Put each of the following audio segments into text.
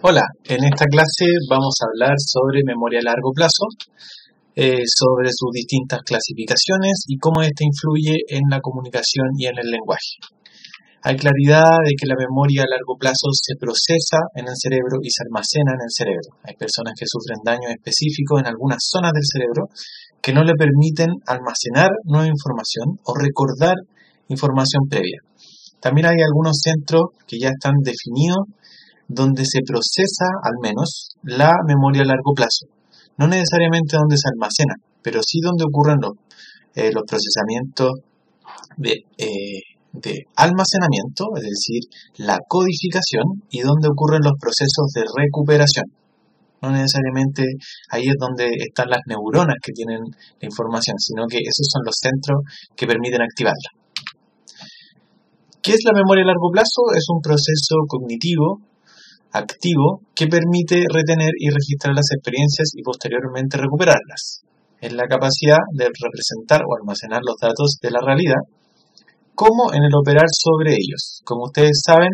Hola, en esta clase vamos a hablar sobre memoria a largo plazo, sobre sus distintas clasificaciones y cómo ésta influye en la comunicación y en el lenguaje. Hay claridad de que la memoria a largo plazo se procesa en el cerebro y se almacena en el cerebro. Hay personas que sufren daños específicos en algunas zonas del cerebro que no le permiten almacenar nueva información o recordar información previa. También hay algunos centros que ya están definidos donde se procesa al menos la memoria a largo plazo. No necesariamente donde se almacena, pero sí donde ocurren los procesamientos de almacenamiento, es decir, la codificación, y donde ocurren los procesos de recuperación. No necesariamente ahí es donde están las neuronas que tienen la información, sino que esos son los centros que permiten activarla. ¿Qué es la memoria a largo plazo? Es un proceso cognitivo activo que permite retener y registrar las experiencias y posteriormente recuperarlas. Es la capacidad de representar o almacenar los datos de la realidad, como en el operar sobre ellos. Como ustedes saben,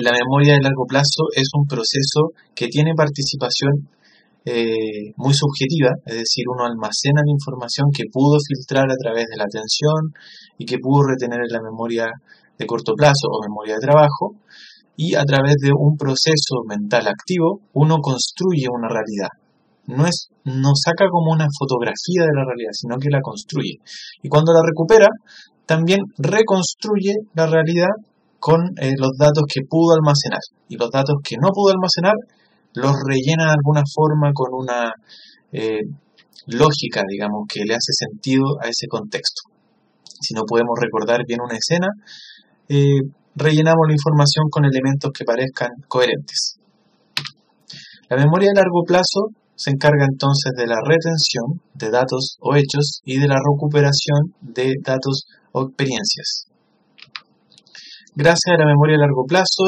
la memoria de largo plazo es un proceso que tiene participación muy subjetiva, es decir, uno almacena la información que pudo filtrar a través de la atención y que pudo retener en la memoria de corto plazo o memoria de trabajo, y a través de un proceso mental activo uno construye una realidad. No saca como una fotografía de la realidad, sino que la construye. Y cuando la recupera, también reconstruye la realidad con los datos que pudo almacenar. Y los datos que no pudo almacenar los rellena de alguna forma con una lógica, digamos, que le hace sentido a ese contexto. Si no podemos recordar bien una escena, rellenamos la información con elementos que parezcan coherentes. La memoria a largo plazo se encarga entonces de la retención de datos o hechos y de la recuperación de datos o experiencias. Gracias a la memoria a largo plazo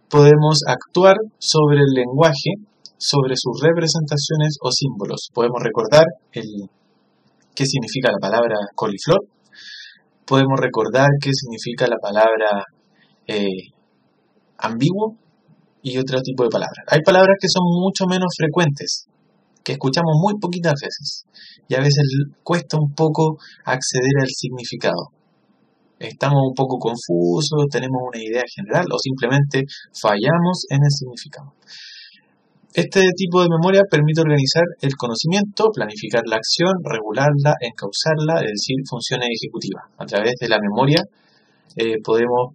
podemos actuar sobre el lenguaje, sobre sus representaciones o símbolos. Podemos recordar qué significa la palabra coliflor. Podemos recordar qué significa la palabra ambiguo y otro tipo de palabras. Hay palabras que son mucho menos frecuentes, que escuchamos muy poquitas veces, y a veces cuesta un poco acceder al significado. Estamos un poco confusos, tenemos una idea general o simplemente fallamos en el significado. Este tipo de memoria permite organizar el conocimiento, planificar la acción, regularla, encauzarla, es decir, funciones ejecutivas. A través de la memoria podemos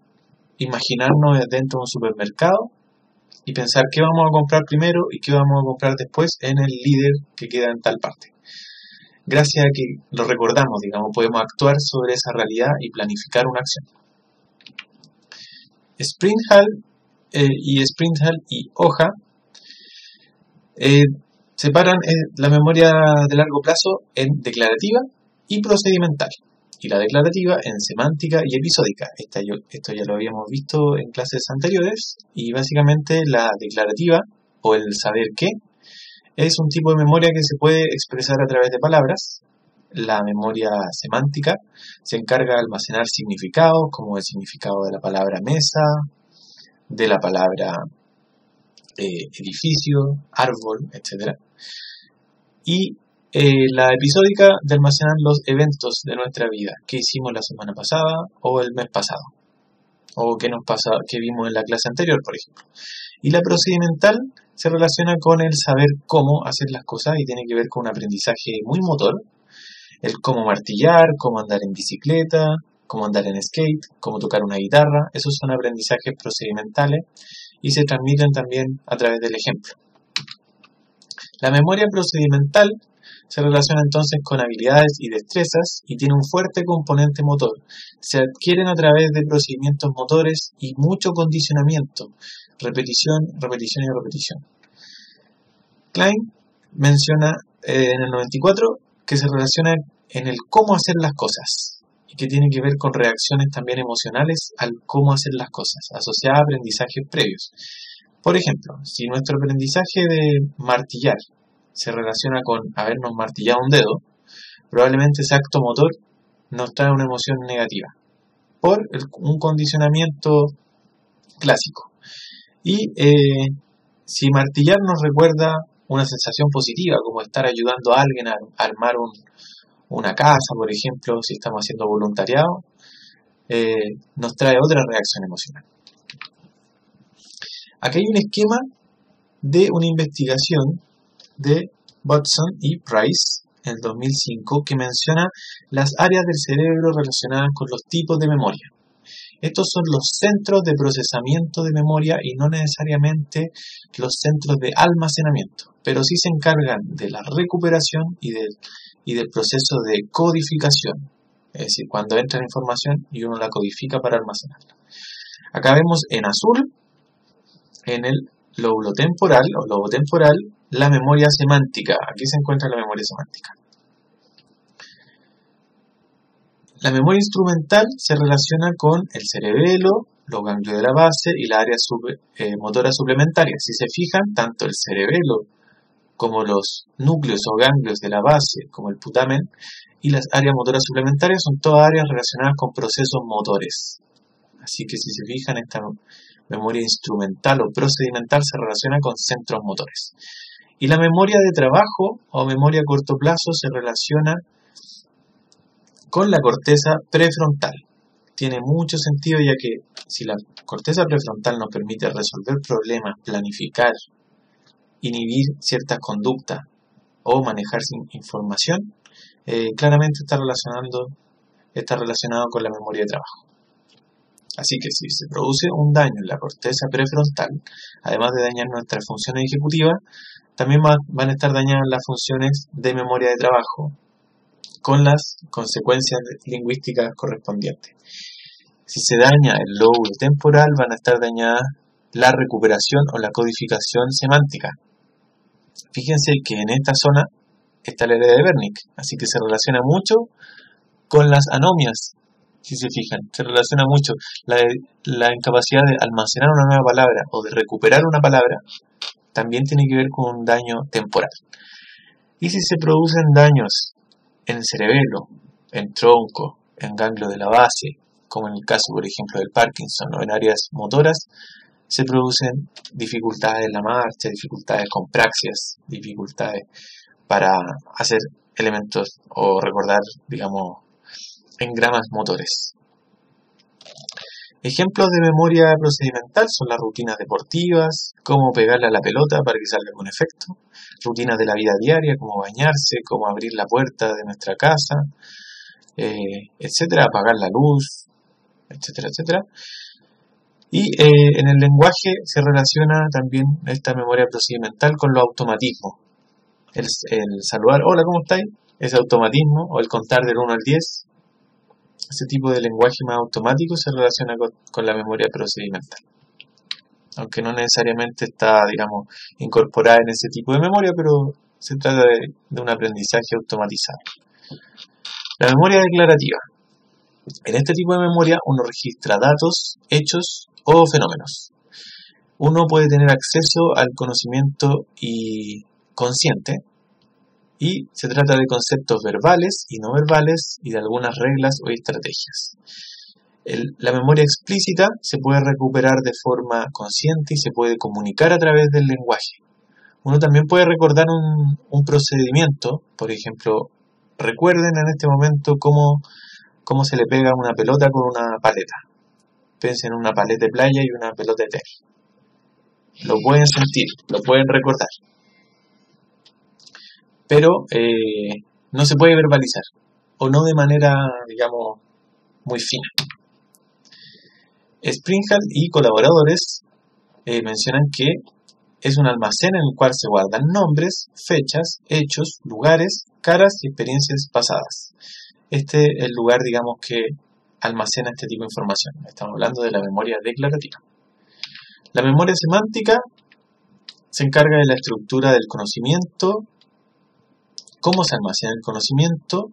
imaginarnos dentro de un supermercado y pensar qué vamos a comprar primero y qué vamos a comprar después en el líder que queda en tal parte. Gracias a que lo recordamos, digamos, podemos actuar sobre esa realidad y planificar una acción. Sprinthal y Hoja separan la memoria de largo plazo en declarativa y procedimental, y la declarativa en semántica y episódica. Esto ya lo habíamos visto en clases anteriores, y básicamente la declarativa, o el saber qué, es un tipo de memoria que se puede expresar a través de palabras. La memoria semántica se encarga de almacenar significados, como el significado de la palabra mesa, de la palabra edificio, árbol, etc. Y la episódica de almacenar los eventos de nuestra vida, que hicimos la semana pasada o el mes pasado, o que vimos en la clase anterior, por ejemplo. Y la procedimental se relaciona con el saber cómo hacer las cosas y tiene que ver con un aprendizaje muy motor, el cómo martillar, cómo andar en bicicleta, cómo andar en skate, cómo tocar una guitarra. Esos son aprendizajes procedimentales y se transmiten también a través del ejemplo. La memoria procedimental se relaciona entonces con habilidades y destrezas y tiene un fuerte componente motor. Se adquieren a través de procedimientos motores y mucho condicionamiento, repetición y repetición. Klein menciona en el 94 que se relaciona en el cómo hacer las cosas y que tiene que ver con reacciones también emocionales al cómo hacer las cosas, asociadas a aprendizajes previos. Por ejemplo, si nuestro aprendizaje de martillar se relaciona con habernos martillado un dedo, probablemente ese acto motor nos trae una emoción negativa por un condicionamiento clásico. Y si martillar nos recuerda una sensación positiva, como estar ayudando a alguien a armar una casa, por ejemplo, si estamos haciendo voluntariado, nos trae otra reacción emocional. Aquí hay un esquema de una investigación de Watson y Price en el 2005 que menciona las áreas del cerebro relacionadas con los tipos de memoria. Estos son los centros de procesamiento de memoria y no necesariamente los centros de almacenamiento, pero sí se encargan de la recuperación y del proceso de codificación, es decir, cuando entra la información y uno la codifica para almacenarla. Acá vemos en azul, en el lóbulo temporal o lobo temporal, la memoria semántica. Aquí se encuentra la memoria semántica. La memoria instrumental se relaciona con el cerebelo, los ganglios de la base y las áreas motoras suplementarias. Si se fijan, tanto el cerebelo como los núcleos o ganglios de la base, como el putamen, y las áreas motoras suplementarias son todas áreas relacionadas con procesos motores. Así que si se fijan, esta memoria instrumental o procedimental se relaciona con centros motores. Y la memoria de trabajo o memoria a corto plazo se relaciona con la corteza prefrontal. Tiene mucho sentido, ya que si la corteza prefrontal nos permite resolver problemas, planificar, inhibir ciertas conductas o manejar información, claramente está relacionado con la memoria de trabajo. Así que si se produce un daño en la corteza prefrontal, además de dañar nuestras funciones ejecutivas, también van a estar dañadas las funciones de memoria de trabajo, con las consecuencias lingüísticas correspondientes. Si se daña el lóbulo temporal, van a estar dañadas la recuperación o la codificación semántica. Fíjense que en esta zona está el área de Wernicke, así que se relaciona mucho con las anomias. Si se fijan, se relaciona mucho la incapacidad de almacenar una nueva palabra o de recuperar una palabra, también tiene que ver con un daño temporal. Y si se producen daños en el cerebelo, en tronco, en ganglio de la base, como en el caso, por ejemplo, del Parkinson o en áreas motoras, se producen dificultades en la marcha, dificultades con praxias, dificultades para hacer elementos o recordar, digamos, engramas motores. Ejemplos de memoria procedimental son las rutinas deportivas, cómo pegarle a la pelota para que salga con efecto, rutinas de la vida diaria, como bañarse, cómo abrir la puerta de nuestra casa, etcétera, apagar la luz, etcétera, etcétera. Y en el lenguaje se relaciona también esta memoria procedimental con los automatismos. El saludar, hola, ¿cómo estáis? Ese automatismo, o el contar del 1 al 10. Ese tipo de lenguaje más automático se relaciona con la memoria procedimental. Aunque no necesariamente está, digamos, incorporada en ese tipo de memoria, pero se trata de un aprendizaje automatizado. La memoria declarativa. En este tipo de memoria uno registra datos, hechos o fenómenos. Uno puede tener acceso al conocimiento consciente, y se trata de conceptos verbales y no verbales y de algunas reglas o estrategias. La memoria explícita se puede recuperar de forma consciente y se puede comunicar a través del lenguaje. Uno también puede recordar un procedimiento, por ejemplo, recuerden en este momento cómo se le pega una pelota con una paleta. Piensen en una paleta de playa y una pelota de tenis. Lo pueden sentir, lo pueden recordar. Pero no se puede verbalizar, o no de manera, digamos, muy fina. Springhall y colaboradores mencionan que es un almacén en el cual se guardan nombres, fechas, hechos, lugares, caras y experiencias pasadas. Este es el lugar, digamos, que almacena este tipo de información. Estamos hablando de la memoria declarativa. La memoria semántica se encarga de la estructura del conocimiento, cómo se almacena el conocimiento,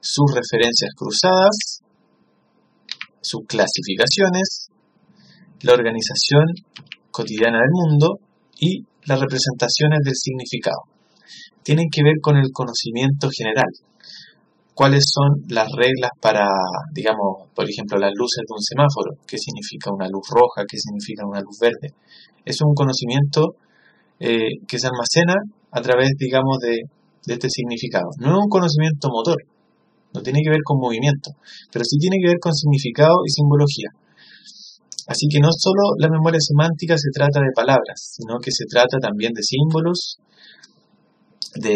sus referencias cruzadas, sus clasificaciones, la organización cotidiana del mundo y las representaciones del significado. Tienen que ver con el conocimiento general. cuáles son las reglas para, digamos, por ejemplo, las luces de un semáforo, qué significa una luz roja, qué significa una luz verde. Es un conocimiento que se almacena a través, digamos, de este significado. No es un conocimiento motor, no tiene que ver con movimiento, pero sí tiene que ver con significado y simbología. Así que no solo la memoria semántica se trata de palabras, sino que se trata también de símbolos, de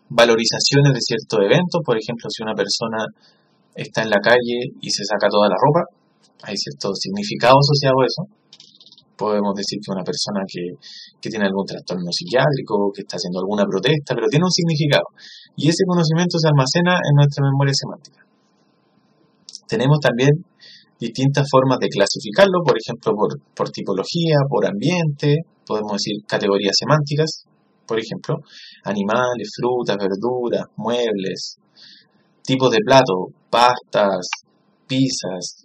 valorizaciones de ciertos eventos. Por ejemplo, si una persona está en la calle y se saca toda la ropa, hay cierto significado asociado a eso. Podemos decir que una persona que tiene algún trastorno psiquiátrico, que está haciendo alguna protesta, pero tiene un significado. Y ese conocimiento se almacena en nuestra memoria semántica. Tenemos también distintas formas de clasificarlo, por ejemplo, por tipología, por ambiente. Podemos decir categorías semánticas, por ejemplo, animales, frutas, verduras, muebles, tipos de plato, pastas, pizzas,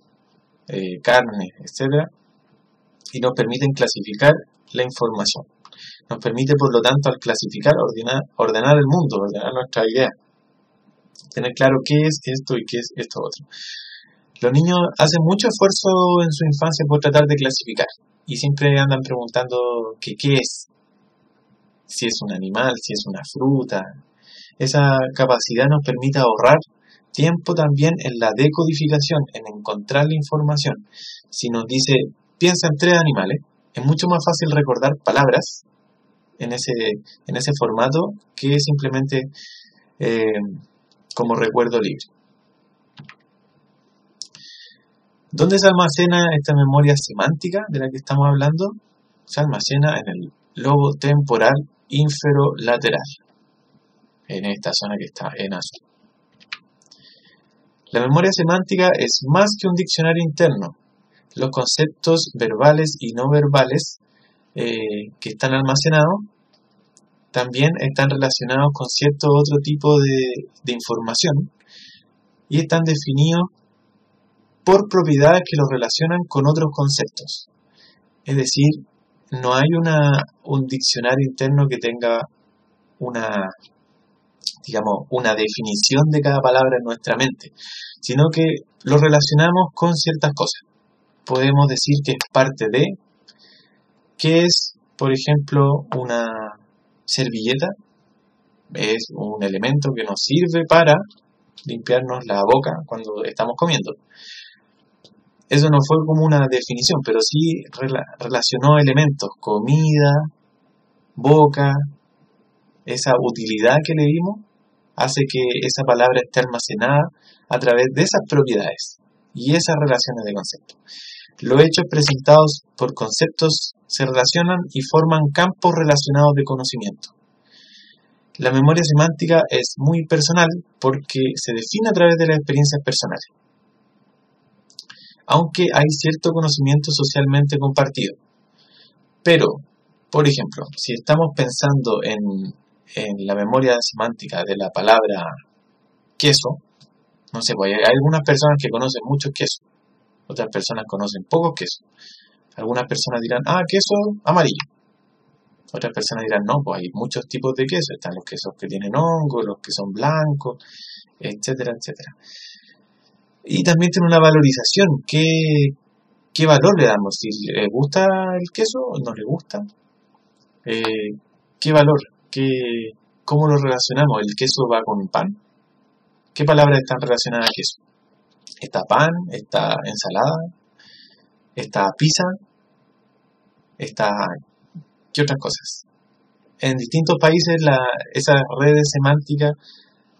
carnes, etc. Y nos permiten clasificar la información. Nos permite, por lo tanto, al clasificar, ordenar el mundo, ordenar nuestra idea. Tener claro qué es esto y qué es esto otro. Los niños hacen mucho esfuerzo en su infancia por tratar de clasificar. Y siempre andan preguntando qué es. Si es un animal, si es una fruta. Esa capacidad nos permite ahorrar tiempo también en la decodificación, en encontrar la información. Si nos dice, piensa en 3 animales, es mucho más fácil recordar palabras en ese formato que simplemente como recuerdo libre. ¿Dónde se almacena esta memoria semántica de la que estamos hablando? Se almacena en el lobo temporal inferolateral, en esta zona que está en azul. La memoria semántica es más que un diccionario interno. Los conceptos verbales y no verbales que están almacenados también están relacionados con cierto otro tipo de información y están definidos por propiedades que los relacionan con otros conceptos. Es decir, no hay un diccionario interno que tenga una definición de cada palabra en nuestra mente, sino que lo relacionamos con ciertas cosas. Podemos decir que es parte de, ¿qué es, por ejemplo, una servilleta? Es un elemento que nos sirve para limpiarnos la boca cuando estamos comiendo. Eso no fue como una definición, pero sí relacionó elementos, comida, boca. Esa utilidad que le dimos hace que esa palabra esté almacenada a través de esas propiedades y esas relaciones de conceptos. Los hechos presentados por conceptos se relacionan y forman campos relacionados de conocimiento. La memoria semántica es muy personal porque se define a través de las experiencias personales, aunque hay cierto conocimiento socialmente compartido. Pero, por ejemplo, si estamos pensando en la memoria semántica de la palabra queso, no sé, pues hay algunas personas que conocen mucho queso, otras personas conocen pocos quesos. Algunas personas dirán, queso amarillo. Otras personas dirán, no, pues hay muchos tipos de queso. Están los quesos que tienen hongo, los que son blancos, etcétera, etcétera. Y también tiene una valorización. ¿Qué valor le damos? Si le gusta el queso o no le gusta. ¿Qué valor? ¿Cómo lo relacionamos? ¿El queso va con pan? ¿Qué palabras están relacionadas a queso? ¿Está pan? ¿Está ensalada? ¿Está pizza? ¿Qué otras cosas? En distintos países esas redes semánticas,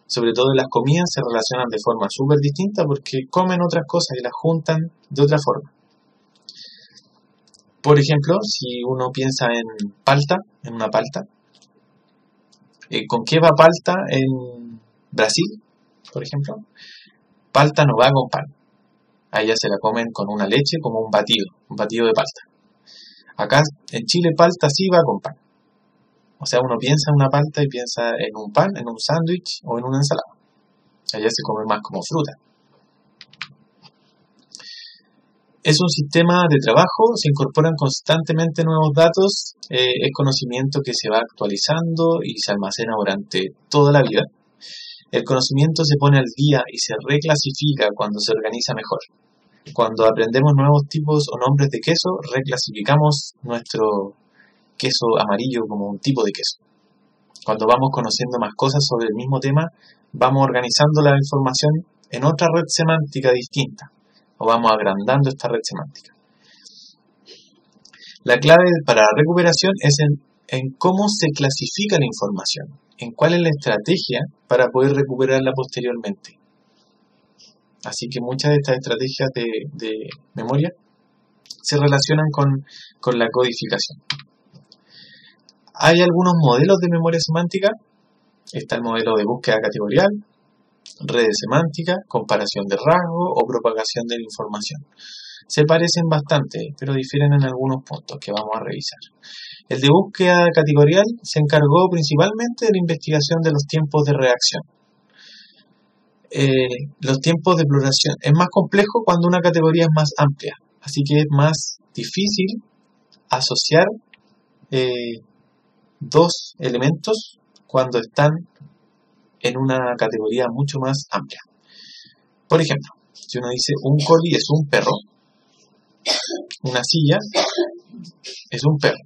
sobre todo en las comidas, se relacionan de forma súper distinta porque comen otras cosas y las juntan de otra forma. Por ejemplo, si uno piensa en palta, en una palta, ¿con qué va palta en Brasil, por ejemplo? Palta no va con pan. Allá se la comen con una leche como un batido de palta. Acá en Chile palta sí va con pan. O sea, uno piensa en una palta y piensa en un pan, en un sándwich o en una ensalada. Allá se come más como fruta. Es un sistema de trabajo, se incorporan constantemente nuevos datos, es conocimiento que se va actualizando y se almacena durante toda la vida. El conocimiento se pone al día y se reclasifica cuando se organiza mejor. Cuando aprendemos nuevos tipos o nombres de queso, reclasificamos nuestro queso amarillo como un tipo de queso. Cuando vamos conociendo más cosas sobre el mismo tema, vamos organizando la información en otra red semántica distinta, o vamos agrandando esta red semántica. La clave para la recuperación es en cómo se clasifica la información, en cuál es la estrategia para poder recuperarla posteriormente. Así que muchas de estas estrategias de memoria se relacionan con la codificación. Hay algunos modelos de memoria semántica. Está el modelo de búsqueda categorial, redes semánticas, comparación de rasgos o propagación de la información. Se parecen bastante, pero difieren en algunos puntos que vamos a revisar. El de búsqueda categorial se encargó principalmente de la investigación de los tiempos de reacción. Los tiempos de exploración es más complejo cuando una categoría es más amplia, así que es más difícil asociar dos elementos cuando están en una categoría mucho más amplia. Por ejemplo, si uno dice un collie es un perro, una silla es un perro.